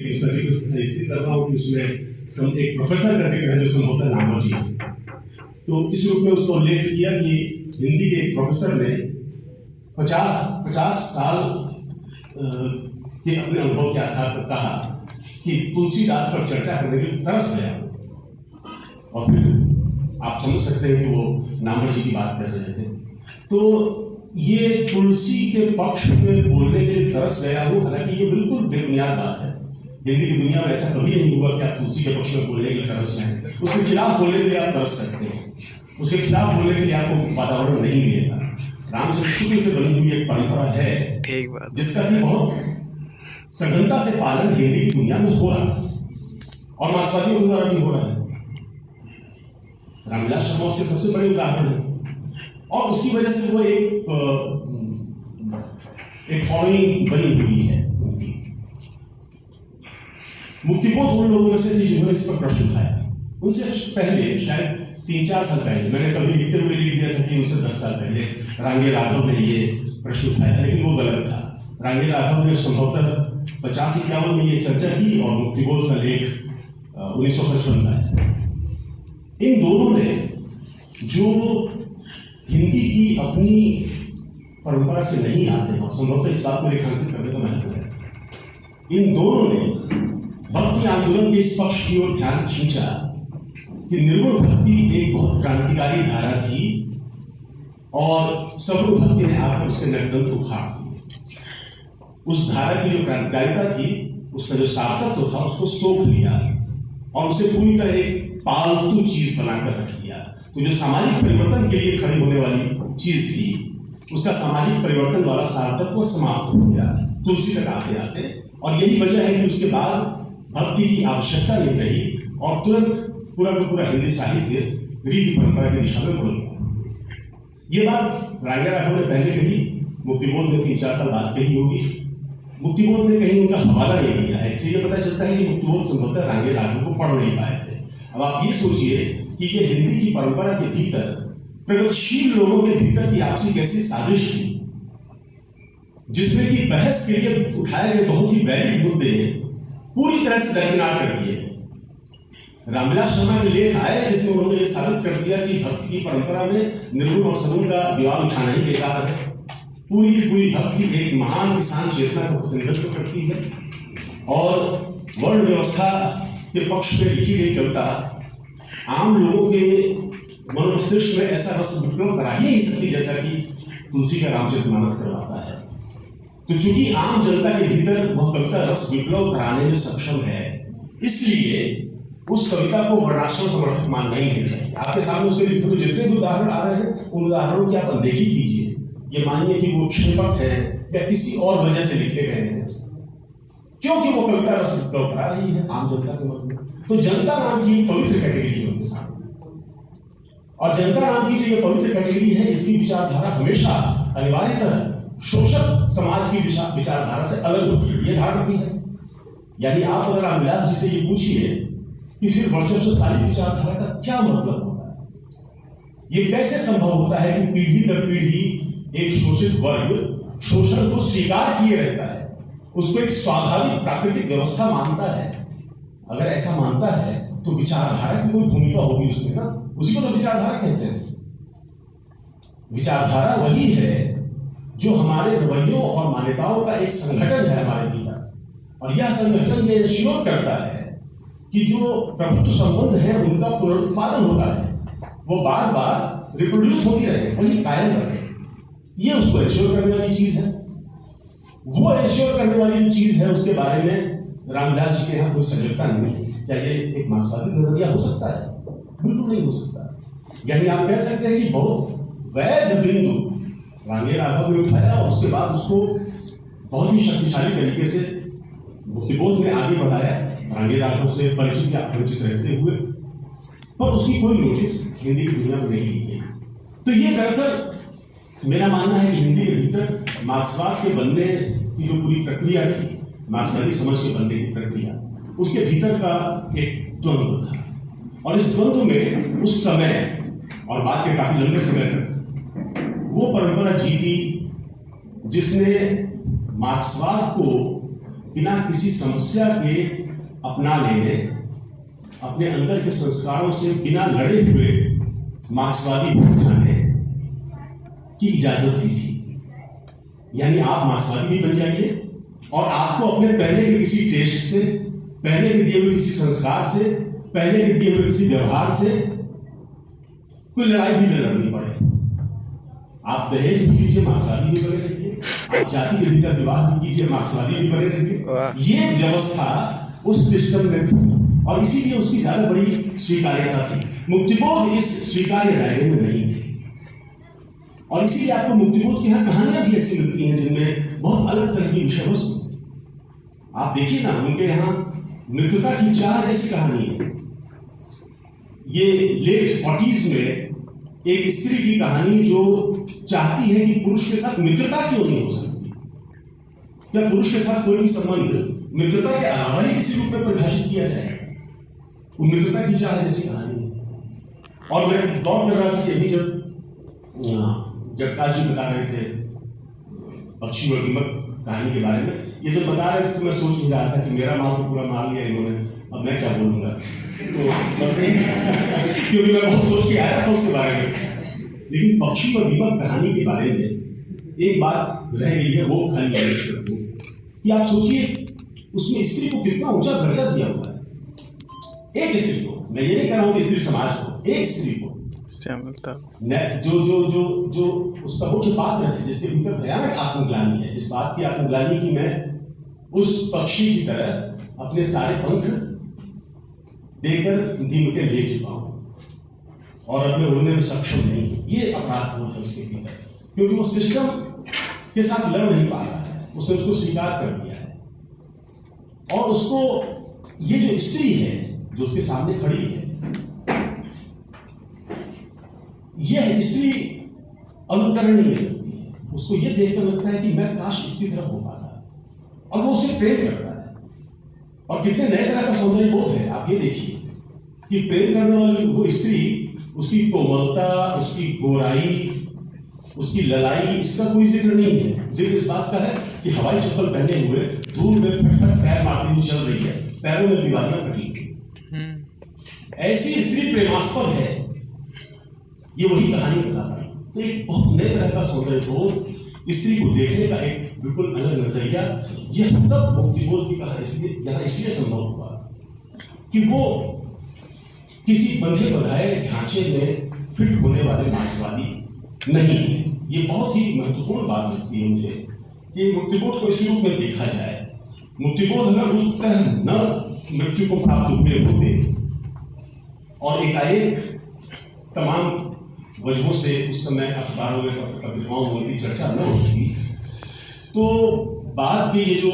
उसका जिक्र इसलिए कर रहा हूँ कि उसमें एक प्रोफेसर का जिक्र है जो संभवतः नामोजी है। तो इस रूप में उसका उल्लेख किया कि हिंदी के एक प्रोफेसर ने 50 साल के अपने अनुभव के आधार पर कहा कि तुलसीदास पर चर्चा करने के लिए तरस गया। और फिर आप समझ सकते हैं कि वो नामोजी की बात कर रहे थे। तो ये तुलसी के पक्ष में बोलने के लिए तरस गया हूँ, हालांकि ये बिल्कुल बेबुनियाद बात है। हिंदी की दुनिया में ऐसा कभी नहीं हुआ कि आप तुलसी के पक्ष में बोलने के लिए तरस जाएं। उसके खिलाफ बोलने के लिए आप तरस सकते हैं, उसके खिलाफ बोलने के लिए आपको वातावरण नहीं मिलेगा। रामचंद्र शुक्ल से बनी हुई एक परंपरा है जिसका कि बहुत सघनता से पालन हिंदी की दुनिया में हो रहा है और मार्क्सवादियों के द्वारा भी हो रहा है। रामविलास शर्मा उसके सबसे बड़े उदाहरण है और उसकी वजह से वो एक फॉलोइंग बनी हुई है उनकी। मुक्तिबोध उन लोगों में से थे जिन्होंने इस पर प्रश्न उठाया। उनसे पहले शायद 3-4 साल पहले मैंने कभी लिखते हुए लिख दिया था कि उनसे 10 साल पहले रांगे राघव ने ये प्रश्न उठाया, लेकिन वो गलत था। रांगे राघव ने संभवतः 50-51 में ये चर्चा की और मुक्तिबोध का लेख 1955 का है। इन दोनों ने जो हिंदी की अपनी परंपरा से नहीं आते हैं, संभवतः इस बात को रेखांकित करने का महत्व है। इन दोनों ने भक्ति आंदोलन के इस पक्ष की ओर ध्यान खींचा कि निर्गुण भक्ति एक बहुत क्रांतिकारी धारा थी और सगुण भक्ति ने आकर उसके नकदंत उखाड़ दिए। उस धारा की जो क्रांतिकारिता थी, उसका जो सार्थत्व था, उसको सोख लिया और उसे पूरी तरह एक पालतू चीज बनाकर रख दिया। तो जो सामाजिक परिवर्तन के लिए खड़ी होने वाली चीज थी, उसका सामाजिक परिवर्तन वाला सार्थत्व समाप्त हो गया तुलसी तक आते आते। और यही वजह है कि उसके बाद भक्ति की आवश्यकता नहीं रही और तुरंत पूरा का पूरा हिंदी साहित्य रीति परंपरा की दिशा में मुड़ गया। ये बात रांगे राघव ने पहले कही, मुक्तिबोध ने 3-4 साल बाद कही होगी। मुक्तिबोध ने कहीं उनका हवाला नहीं दिया है, इससे ये पता चलता है कि मुक्तिबोध संभवतः रांगे राघव को पढ़ नहीं पाए थे। अब आप ये सोचिए कि ये हिंदी की परंपरा के भीतर प्रगतिशील लोगों के भीतर की आपसी कैसी साजिश थी, जिसमें कि बहस के लिए उठाए गए बहुत ही वैलिड मुद्दे पूरी तरह से दरकिनार कर दिए। रामविलास शर्मा के लेख आए जिसमें उन्होंने ये साबित कर दिया कि भक्ति की परंपरा में निर्गुण और सगुण का विवाद उठाना ही बेकार है। पूरी की पूरी भक्ति एक महान किसान चेतना का प्रतिनिधित्व करती है और वर्ण व्यवस्था के पक्ष में लिखी गई कविता आम लोगों के मनोमस्तिष्क में ऐसा रस विप्लव करा ही नहीं सकती जैसा कि तुलसी का रामचरितमानस करवाता है। तो चूंकि आम जनता के भीतर वह कविता रस विप्लव कराने में सक्षम है, इसलिए उस कविता को वर्णाश्रम समर्थक मानना ही नहीं चाहिए। आपके सामने उसके लिखे हुए जितने भी उदाहरण आ रहे हैं, उन उदाहरणों की आप अनदेखी कीजिए। ये मानिए कि वो क्षेपक है या किसी और वजह से लिखे गए हैं, क्योंकि वो कविता रस विप्लव करा रही है आम जनता के मन में। तो जनता नाम की पवित्र कैटेगरी है उनके सामने, और जनता नाम की जो ये पवित्र कैटेगरी है, इसकी विचारधारा हमेशा अनिवार्यतः शोषक समाज की विचारधारा से अलग होती है। ये धारणा भी है। यानी आप अगर रामविलास जी से ये पूछिए कि फिर वर्चस्वशाली विचारधारा का क्या मतलब होता है, ये कैसे संभव होता है कि पीढ़ी दर पीढ़ी एक शोषित वर्ग शोषण को स्वीकार किए रहता है, उसको एक स्वाभाविक प्राकृतिक व्यवस्था मानता है। अगर ऐसा मानता है तो विचारधारा की कोई भूमिका होगी उसमें ना, उसी को तो विचारधारा कहते हैं। विचारधारा वही है जो हमारे रवैयों और मान्यताओं का एक संगठन है हमारे भीतर, और यह संगठन ये इंश्योर करता है कि जो प्रभुत्व संबंध है उनका पुनरुत्पादन होता है, वो बार बार रिप्रोड्यूस होती रहे, वही कायम रहे। ये उसको इंश्योर करने वाली चीज है। वो इंश्योर करने वाली चीज है, उसके बारे में रामविलास जी के यहाँ कोई सजगता नहीं है। क्या ये एक मार्क्सवादी नजरिया हो सकता है? बिल्कुल नहीं हो सकता। यानी आप कह सकते हैं कि बहुत वैध बिंदु रांगे राघव ने उठाया और उसके बाद उसको बहुत ही शक्तिशाली तरीके से मुक्तिबोध ने आगे बढ़ाया, रांगे राघव से परिचित या अपरिचित रहते हुए, पर उसकी कोई नोटिस हिंदी की दुनिया में नहीं ली गई। तो ये दरअसल मेरा मानना है कि हिंदी के भीतर मार्क्सवाद के बनने की जो पूरी प्रक्रिया थी, मार्क्सवादी समझ के बनने की प्रक्रिया, उसके भीतर का एक द्वंद्व था। और इस द्वंद्व में उस समय और बाद के काफी लंबे समय तक वो परंपरा जीती जिसने मार्क्सवाद को बिना किसी समस्या के अपना लेने, अपने अंदर के संस्कारों से बिना लड़े हुए मार्क्सवादी हो जाने की इजाजत दी थी। यानी आप मार्क्सवादी भी बन जाइए और आपको अपने पहले के किसी टेस्ट से, पहले के दिए हुए किसी संस्कार से, पहले के दिए हुए किसी व्यवहार से कोई लड़ाई भी न लड़नी पड़े। आप दहेज भी कीजिए, मार्क्सवादी भी बने रहिए, आप जाति के भीतर विवाह भी कीजिए, मार्क्सवादी भी बने रहिए। ये व्यवस्था उस सिस्टम में थी और इसीलिए उसकी ज्यादा बड़ी स्वीकार्यता थी। मुक्तिबोध इस स्वीकार्य दायरे में नहीं थे और इसीलिए आपको मुक्तिबोध की यहाँ कहानियां भी ऐसी मिलती हैं जिनमें बहुत अलग तरह की विषय वस्तु। आप देखिए ना, उनके यहाँ मित्रता की चाह जैसी कहानी है। ये लेट 40s में एक स्त्री की कहानी जो चाहती है कि पुरुष के साथ मित्रता क्यों नहीं हो सकती, या पुरुष के साथ कोई भी संबंध मित्रता के अलावा ही किसी रूप में परिभाषित किया जाए। वो मित्रता की चाह जैसी कहानी है। और मैं गौर कर रहा था कि अभी जब जगतार जी बता रहे थे पक्षी और दीपक कहानी के बारे में, ये जब बता रहे थे तो मैं सोच ही रहा था कि मेरा माल तो पूरा मार लिया इन्होंने, अब मैं क्या बोलूंगा। तो क्योंकि मैं बहुत सोच के आया था उसके बारे में। लेकिन पक्षी और दीपक कहानी के बारे में एक बात रह गई है, वो खाली कि आप सोचिए उसमें स्त्री को कितना ऊंचा दर्जा दिया हुआ है। एक स्त्री को, मैं ये नहीं कह रहा हूं कि स्त्री समाज को, एक स्त्री को जो जो जो जो उसका मुख्य पात्र है, जिसके भीतर भयानक आत्मग्लानि है। इस बात की आत्मग्लानि की मैं उस पक्षी की तरह अपने सारे पंख देकर दीमकें ले चुका हूं और अपने उड़ने में सक्षम नहीं। ये अपराध बोध है उसके भीतर, क्योंकि वो सिस्टम के साथ लड़ नहीं पा रहा है, उसने उसको स्वीकार कर दिया है। और उसको ये जो स्त्री है जो उसके सामने खड़ी है, यह स्त्री अनुकरणीय लगती है। उसको यह देखकर लगता है कि मैं काश इसकी तरफ हो पाता, और वो उसे प्रेम करता है। और कितने नए तरह का सौंदर्य बोध है। आप ये देखिए कि प्रेम करने वाली वो स्त्री, उसकी कोमलता, उसकी गोराई, उसकी ललाई, इसका कोई जिक्र नहीं है। जिक्र इस बात का है कि हवाई चप्पल पहने हुए धूल में फटफट पैर मारती हुई चल रही है, पैरों में बीमारियां कटी। ऐसी स्त्री प्रेमास्पद है, ये वही कहानी बताता है। तो एक बहुत नए तरह का सौंदर्य बोध, स्त्री को देखने का एक बिल्कुल अलग नजरिया, यह सब मुक्तिबोध की कहा इसलिए संभव हुआ कि वो किसी बंधे बधाए ढांचे में फिट होने वाले मार्क्सवादी नहीं है। ये बहुत ही महत्वपूर्ण बात लगती है मुझे कि मुक्तिबोध को इस रूप में देखा जाए। मुक्तिबोध अगर उस तरह न मृत्यु को प्राप्त हुए होते और एकाएक तमाम वजहों से उस समय अखबारों में, पत्रिकाओं में उनकी चर्चा न होती, तो बाद के ये जो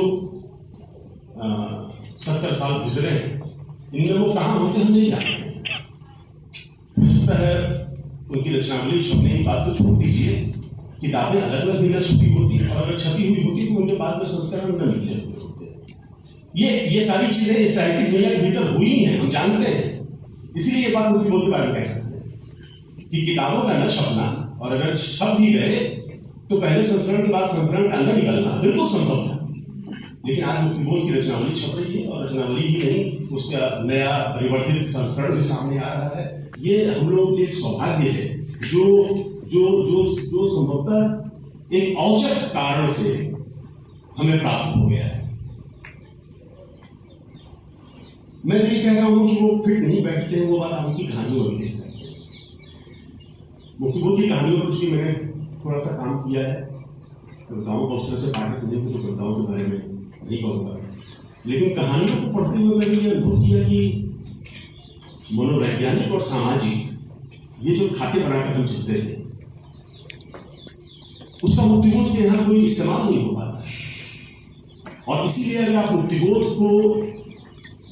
70 साल गुजरे इनमें वो कहाँ होते हम नहीं जानते। उनकी रचनावली छपने की बात तो छोड़ दीजिए, किताबें अलग अलग भी न छपी होती, और अगर छपी हुई होती तो उनके बाद में संस्करण न निकले होते। ये सारी चीजें इस साहित्यिक दुनिया के भीतर हुई हैं, हम जानते हैं। इसीलिए ये बात मुक्तिबोध के बारे में कह सकते हैं कि किताबों का न छपना, और अगर छप भी गए तो पहले संस्करण के बाद संस्करण का न निकलना बिल्कुल संभव था। लेकिन आज मुक्तिबोध की रचनावली छप रही है, और रचनावली ही नहीं, उसका नया परिवर्तित संस्करण भी सामने आ रहा है। ये हम लोग के एक सौभाग्य है जो जो जो जो संभवतः एक औचक कारण से हमें प्राप्त हो गया है। मैं ये कह रहा हूं कि वो फिट नहीं बैठते हैं, वो बात आप उनकी कहानियों में देख सकते हैं। मुक्तिबोध की कहानियों पर भी मैंने थोड़ा सा काम किया है। कविताओं को उस तरह से पाठक नहीं, तो कविताओं के बारे में नहीं कहूँगा, लेकिन कहानियों को पढ़ते हुए मैंने ये अनुभव किया कि मनोवैज्ञानिक और सामाजिक ये जो खाते बनाकर हम चलते थे, उसका मुक्तिबोध के यहाँ कोई इस्तेमाल नहीं हो पाता। और इसीलिए अगर आप मुक्तिबोध को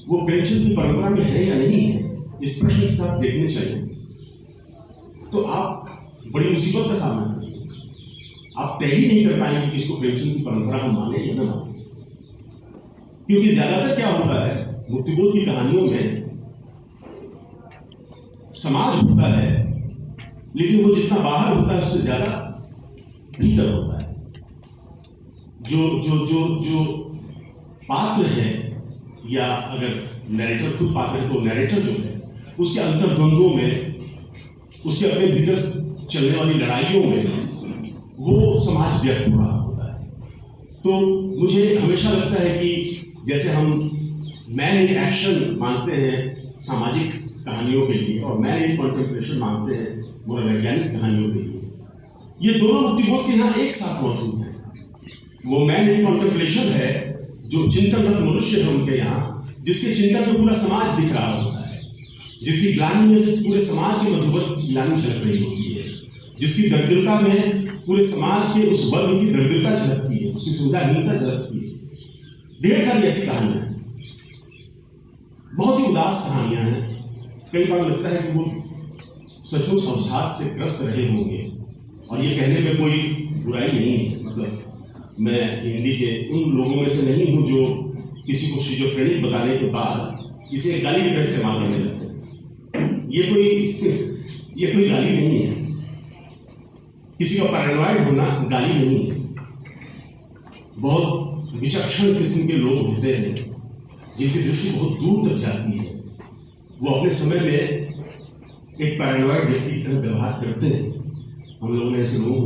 वो प्रेमचंद की परंपरा में है या नहीं है, इस प्रश्न के साथ देखने चाहिए, तो आप बड़ी मुसीबत का सामना करेंगे। आप तय ही नहीं कर पाएंगे कि इसको प्रेमचंद की परंपरा हम माने या न माने। क्योंकि ज्यादातर क्या होता है, मुक्तिबोध की कहानियों में समाज होता है, लेकिन वो जितना बाहर होता है उससे ज्यादा भीतर होता है। जो जो जो जो पात्र है या अगर नैरेटर खुद पात्र है तो नैरेटर जो है उसके अंतर्द्वंद्वों में, उसके अपने भीतर चलने वाली लड़ाइयों में वो समाज व्यक्त हो रहा होता है। तो मुझे हमेशा लगता है कि जैसे हम मैन इन एक्शन मानते हैं सामाजिक कहानियों के लिए और मैन इन कॉन्टेम्पलेशन मानते हैं मनोवैज्ञानिक कहानियों के लिए, ये दोनों मुक्तिबोध के यहाँ एक साथ मौजूद हैं। वो मैन इन कॉन्टेम्पलेशन है जो चिंतनरत मनुष्य है उनके यहाँ, जिसके चिंतन में पूरा समाज दिख रहा होता है, जिसकी ग्लानि में पूरे समाज के मधुबन ग्लानि झलक रही होती है, जिसकी दरिद्रता में पूरे समाज के उस वर्ग की दरिद्रता झलकती है, उसकी सुविधाहीनता झलकती है। ढेर सारी ऐसी कहानियां हैं, बहुत ही उदास कहानियां हैं। कई बार लगता है कि वो सचमुच अवसाद से ग्रस्त रहे होंगे, और ये कहने में कोई बुराई नहीं है। मतलब मैं हिंदी के उन लोगों में से नहीं हूं जो किसी को शिजोफ्रेनिक बताने के बाद इसे गाली की तरह इस्तेमाल करने लगते हैं। ये कोई गाली नहीं है, किसी का पैरानॉइड होना गाली नहीं है। बहुत विचक्षण किस्म के लोग होते हैं जिनकी दृष्टि बहुत दूर तक जाती है, वो अपने समय में एक पैरानॉइड व्यक्ति की तरह व्यवहार करते हैं। हम लोगों ने ऐसे लोगों